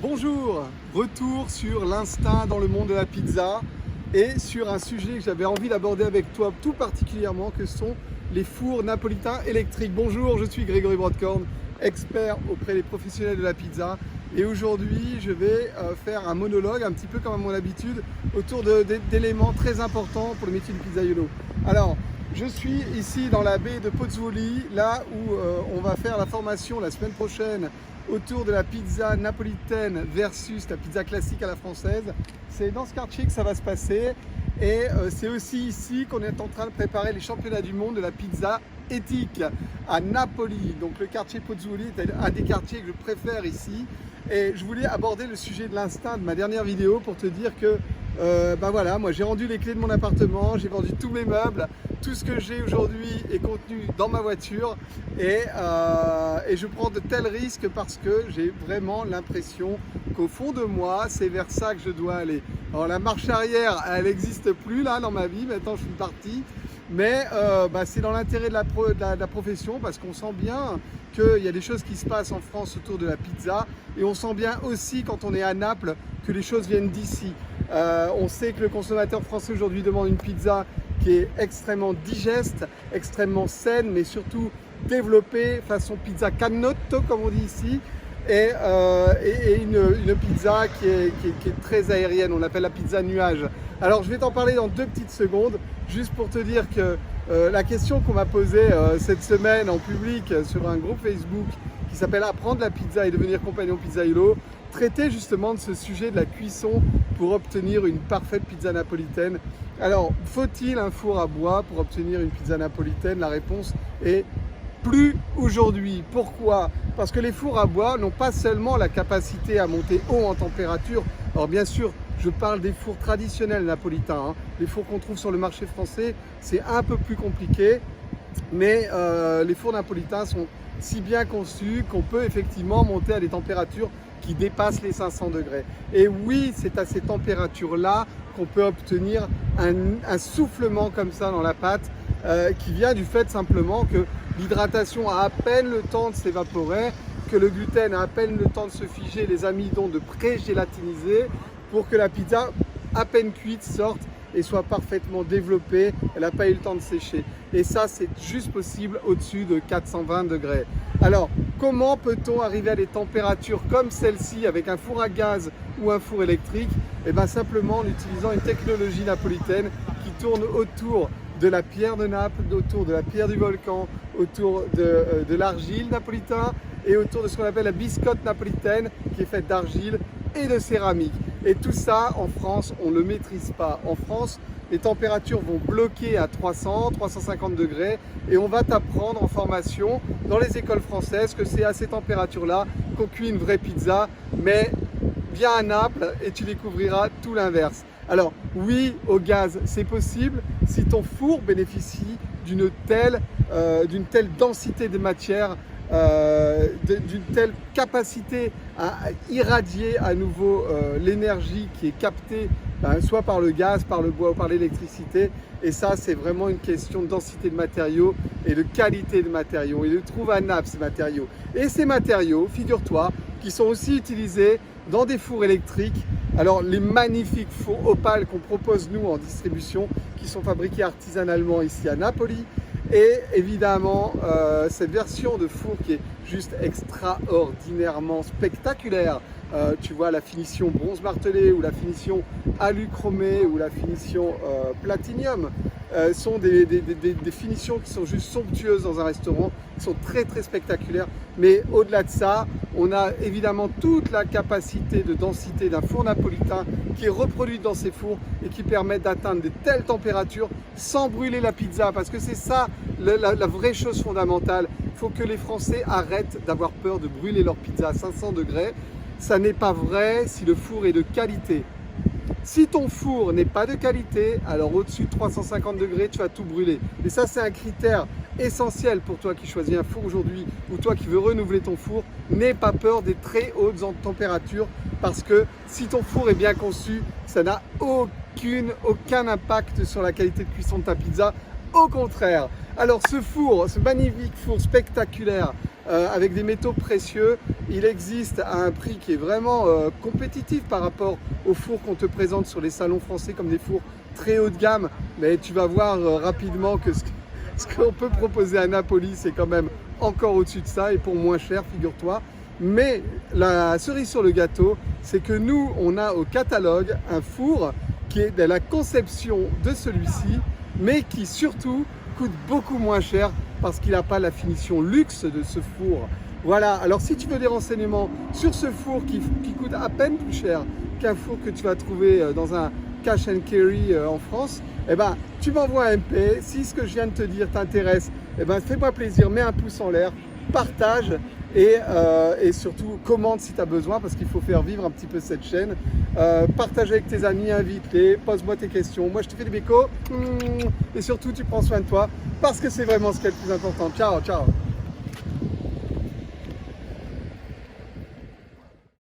Bonjour, retour sur l'instinct dans le monde de la pizza et sur un sujet que j'avais envie d'aborder avec toi tout particulièrement, que sont les fours napolitains électriques. Bonjour, je suis Grégory Broadcorn, expert auprès des professionnels de la pizza, et aujourd'hui je vais faire un monologue un petit peu comme à mon habitude autour d'éléments très importants pour le métier du pizzaiolo. Alors, je suis ici dans la baie de Pozzuoli, là où on va faire la formation la semaine prochaine autour de la pizza napolitaine versus la pizza classique à la française. C'est dans ce quartier que ça va se passer, et c'est aussi ici qu'on est en train de préparer les championnats du monde de la pizza éthique à Napoli. Donc le quartier Pozzuoli est un des quartiers que je préfère ici, et je voulais aborder le sujet de l'instinct de ma dernière vidéo pour te dire que voilà, moi j'ai rendu les clés de mon appartement, j'ai vendu tous mes meubles, tout ce que j'ai aujourd'hui est contenu dans ma voiture, et je prends de tels risques parce que j'ai vraiment l'impression qu'au fond de moi, c'est vers ça que je dois aller. Alors la marche arrière, elle n'existe plus là dans ma vie, maintenant je suis parti, mais c'est dans l'intérêt de la profession, parce qu'on sent bien qu'il y a des choses qui se passent en France autour de la pizza, et on sent bien aussi quand on est à Naples que les choses viennent d'ici. On sait que le consommateur français aujourd'hui demande une pizza qui est extrêmement digeste, extrêmement saine, mais surtout développée façon pizza canotto comme on dit ici, et une pizza qui est très aérienne, on l'appelle la pizza nuage. Alors je vais t'en parler dans 2 petites secondes, juste pour te dire que la question qu'on m'a posée cette semaine en public sur un groupe Facebook qui s'appelle Apprendre la pizza et devenir compagnon pizzaïolo, traitait justement de ce sujet de la cuisson pour obtenir une parfaite pizza napolitaine. Alors, faut-il un four à bois pour obtenir une pizza napolitaine? La réponse est plus aujourd'hui. Pourquoi? Parce que les fours à bois n'ont pas seulement la capacité à monter haut en température. Alors bien sûr, je parle des fours traditionnels napolitains, hein. Les fours qu'on trouve sur le marché français, c'est un peu plus compliqué, mais les fours napolitains sont si bien conçus qu'on peut effectivement monter à des températures qui dépassent les 500 degrés. Et oui, c'est à ces températures-là qu'on peut obtenir un soufflement comme ça dans la pâte, qui vient du fait simplement que l'hydratation a à peine le temps de s'évaporer, que le gluten a à peine le temps de se figer, les amidons de pré-gélatiniser, pour que la pizza, à peine cuite, sorte et soit parfaitement développée. Elle n'a pas eu le temps de sécher. Et ça, c'est juste possible au-dessus de 420 degrés. Alors, comment peut-on arriver à des températures comme celle-ci avec un four à gaz ou un four électrique? Eh bien, simplement en utilisant une technologie napolitaine qui tourne autour de la pierre de Naples, autour de la pierre du volcan, autour de l'argile napolitain, et autour de ce qu'on appelle la biscotte napolitaine, qui est faite d'argile et de céramique. Et tout ça, en France, on ne le maîtrise pas. En France, les températures vont bloquer à 300, 350 degrés, et on va t'apprendre en formation dans les écoles françaises que c'est à ces températures-là qu'on cuit une vraie pizza, mais viens à Naples et tu découvriras tout l'inverse. Alors oui, au gaz, c'est possible si ton four bénéficie d'une telle densité de matière, d'une telle capacité à irradier à nouveau l'énergie qui est captée soit par le gaz, par le bois ou par l'électricité. Et ça, c'est vraiment une question de densité de matériaux et de qualité de matériaux. Et de trouver à Naples ces matériaux. Et ces matériaux, figure-toi, qui sont aussi utilisés dans des fours électriques. Alors les magnifiques fours Opal qu'on propose nous en distribution, qui sont fabriqués artisanalement ici à Napoli, et évidemment cette version de four qui est juste extraordinairement spectaculaire. Tu vois la finition bronze martelé, ou la finition alu chromé, ou la finition platinium, sont des finitions qui sont juste somptueuses dans un restaurant, qui sont très très spectaculaires. Mais au-delà de ça, on a évidemment toute la capacité de densité d'un four napolitain qui est reproduite dans ces fours et qui permet d'atteindre de telles températures sans brûler la pizza, parce que c'est ça la vraie chose fondamentale. Il faut que les Français arrêtent d'avoir peur de brûler leur pizza à 500 degrés. Ça n'est pas vrai si le four est de qualité. Si ton four n'est pas de qualité, alors au-dessus de 350 degrés, tu vas tout brûler. Et ça, c'est un critère essentiel pour toi qui choisis un four aujourd'hui, ou toi qui veux renouveler ton four. N'aie pas peur des très hautes températures, parce que si ton four est bien conçu, ça n'a aucun impact sur la qualité de cuisson de ta pizza. Au contraire. Alors ce four, ce magnifique four spectaculaire, avec des métaux précieux. Il existe à un prix qui est vraiment compétitif par rapport aux fours qu'on te présente sur les salons français comme des fours très haut de gamme. Mais tu vas voir rapidement que ce qu'on peut proposer à Napoli, c'est quand même encore au-dessus de ça et pour moins cher, figure-toi. Mais la cerise sur le gâteau, c'est que nous, on a au catalogue un four qui est de la conception de celui-ci, mais qui surtout coûte beaucoup moins cher parce qu'il n'a pas la finition luxe de ce four. Voilà, alors si tu veux des renseignements sur ce four qui coûte à peine plus cher qu'un four que tu vas trouver dans un cash and carry en France, eh ben, tu m'envoies un MP. Si ce que je viens de te dire t'intéresse, eh ben, fais-moi plaisir, mets un pouce en l'air, partage et surtout commande si tu as besoin parce qu'il faut faire vivre un petit peu cette chaîne. Partage avec tes amis, invite-les, pose-moi tes questions. Moi, je te fais des bécos et surtout, tu prends soin de toi parce que c'est vraiment ce qui est le plus important. Ciao, ciao.